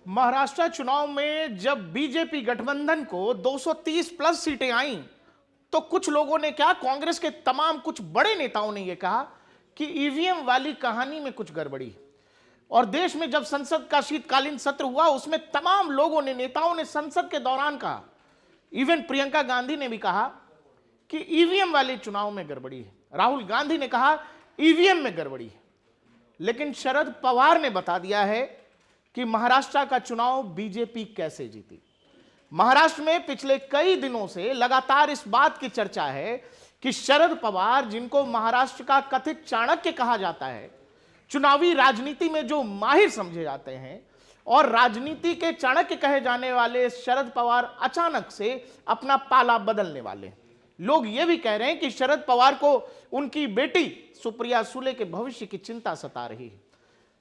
महाराष्ट्र चुनाव में जब बीजेपी गठबंधन को 230 प्लस सीटें आईं, तो कुछ लोगों ने क्या, कांग्रेस के तमाम कुछ बड़े नेताओं ने यह कहा कि ईवीएम वाली कहानी में कुछ गड़बड़ी। और देश में जब संसद का शीतकालीन सत्र हुआ, उसमें तमाम लोगों ने, नेताओं ने संसद के दौरान कहा, इवन प्रियंका गांधी ने भी कहा कि ईवीएम वाले चुनाव में गड़बड़ी है। राहुल गांधी ने कहा ईवीएम में गड़बड़ी है। लेकिन शरद पवार ने बता दिया है कि महाराष्ट्र का चुनाव बीजेपी कैसे जीती। महाराष्ट्र में पिछले कई दिनों से लगातार इस बात की चर्चा है कि शरद पवार, जिनको महाराष्ट्र का कथित चाणक्य कहा जाता है, चुनावी राजनीति में जो माहिर समझे जाते हैं, और राजनीति के चाणक्य कहे जाने वाले शरद पवार अचानक से अपना पाला बदलने वाले। लोग यह भी कह रहे हैं कि शरद पवार को उनकी बेटी सुप्रिया सुले के भविष्य की चिंता सता रही है।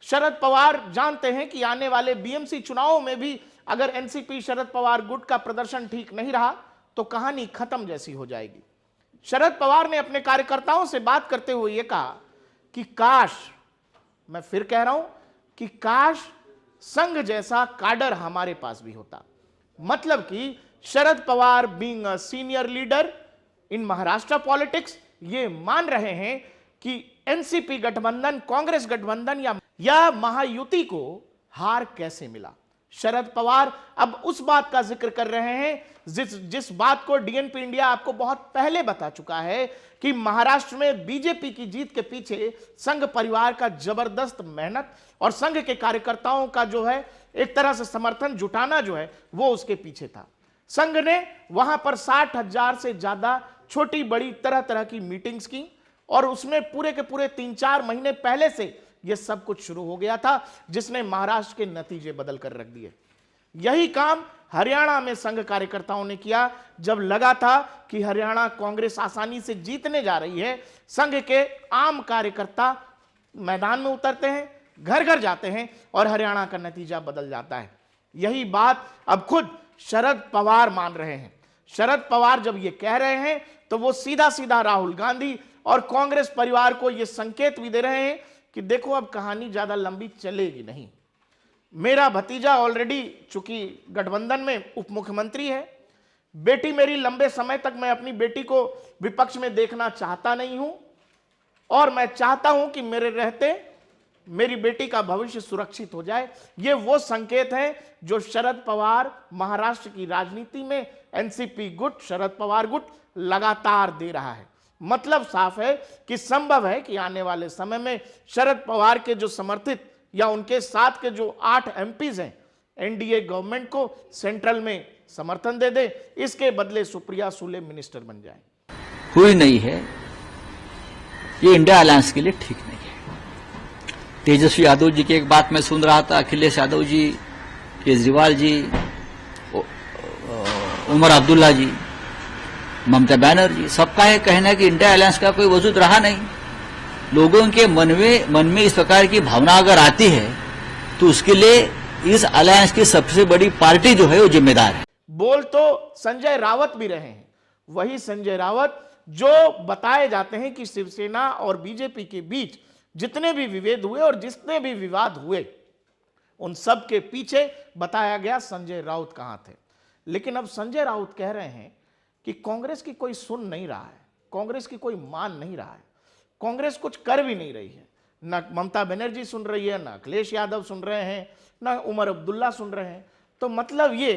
शरद पवार जानते हैं कि आने वाले बीएमसी चुनावों में भी अगर एनसीपी शरद पवार गुट का प्रदर्शन ठीक नहीं रहा तो कहानी खत्म जैसी हो जाएगी। शरद पवार ने अपने कार्यकर्ताओं से बात करते हुए यह कहा कि काश, मैं फिर कह रहा हूं कि काश संघ जैसा काडर हमारे पास भी होता। मतलब कि Sharad Pawar being a senior leader in Maharashtra politics ये मान रहे हैं कि एनसीपी गठबंधन, कांग्रेस गठबंधन या महायुति को हार कैसे मिला। शरद पवार अब उस बात का जिक्र कर रहे हैं जिस बात को डीएनपी इंडिया आपको बहुत पहले बता चुका है कि महाराष्ट्र में बीजेपी की जीत के पीछे संघ परिवार का जबरदस्त मेहनत और संघ के कार्यकर्ताओं का जो है एक तरह से समर्थन जुटाना जो है वो उसके पीछे था। संघ ने वहां पर 60,000 से ज्यादा छोटी बड़ी तरह तरह की मीटिंग्स की और उसमें पूरे के पूरे 3-4 महीने पहले से यह सब कुछ शुरू हो गया था, जिसने महाराष्ट्र के नतीजे बदल कर रख दिए। यही काम हरियाणा में संघ कार्यकर्ताओं ने किया। जब लगा था कि हरियाणा कांग्रेस आसानी से जीतने जा रही है, संघ के आम कार्यकर्ता मैदान में उतरते हैं, घर घर जाते हैं और हरियाणा का नतीजा बदल जाता है। यही बात अब खुद शरद पवार मान रहे हैं। शरद पवार जब ये कह रहे हैं तो वो सीधा सीधा राहुल गांधी और कांग्रेस परिवार को ये संकेत भी दे रहे हैं कि देखो, अब कहानी ज्यादा लंबी चलेगी नहीं। मेरा भतीजा ऑलरेडी चूंकि गठबंधन में उप मुख्यमंत्री है, बेटी मेरी लंबे समय तक, मैं अपनी बेटी को विपक्ष में देखना चाहता नहीं हूं और मैं चाहता हूं कि मेरे रहते मेरी बेटी का भविष्य सुरक्षित हो जाए। ये वो संकेत है जो शरद पवार महाराष्ट्र की राजनीति में एनसीपी गुट, शरद पवार गुट लगातार दे रहा है। मतलब साफ है कि संभव है कि आने वाले समय में शरद पवार के जो समर्थित या उनके साथ के जो 8 एमपीज हैं, एनडीए गवर्नमेंट को सेंट्रल में समर्थन दे दे, इसके बदले सुप्रिया सुले मिनिस्टर बन जाए। हुई नहीं है, ये इंडिया अलायंस के लिए ठीक नहीं है। तेजस्वी यादव जी की एक बात मैं सुन रहा था, अखिलेश यादव जी, केजरीवाल जी, उमर अब्दुल्ला जी, ममता बनर्जी, सबका है कहना कि इंडिया अलायंस का कोई वजूद रहा नहीं। लोगों के मन में इस प्रकार की भावना अगर आती है तो उसके लिए इस अलायंस की सबसे बड़ी पार्टी जो है वो जिम्मेदार है। बोल तो संजय रावत भी रहे हैं, वही संजय रावत जो बताए जाते हैं कि शिवसेना और बीजेपी के बीच जितने भी विभेद हुए और जितने भी विवाद हुए, उन सब के पीछे बताया गया संजय राउत कहां थे। लेकिन अब संजय राउत कह रहे हैं कि कांग्रेस की कोई सुन नहीं रहा है, कांग्रेस की कोई मान नहीं रहा है, कांग्रेस कुछ कर भी नहीं रही है। न ममता बनर्जी सुन रही है, न अखिलेश यादव सुन रहे हैं, न उमर अब्दुल्ला सुन रहे हैं। तो मतलब ये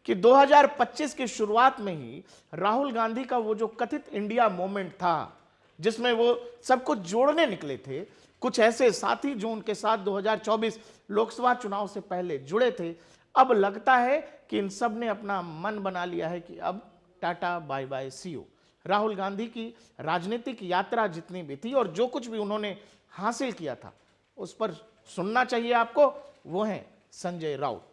कि 2025 की शुरुआत में ही राहुल गांधी का वो जो कथित इंडिया मूवमेंट था, जिसमें वो सब कुछ जोड़ने निकले थे, कुछ ऐसे साथी जो उनके साथ 2024 लोकसभा चुनाव से पहले जुड़े थे, अब लगता है कि इन सब ने अपना मन बना लिया है कि अब tata bye bye see you. Rahul Gandhi की राजनीतिक यात्रा जितनी भी थी और जो कुछ भी उन्होंने हासिल किया था, उस पर सुनना चाहिए आपको, वो है संजय राउत।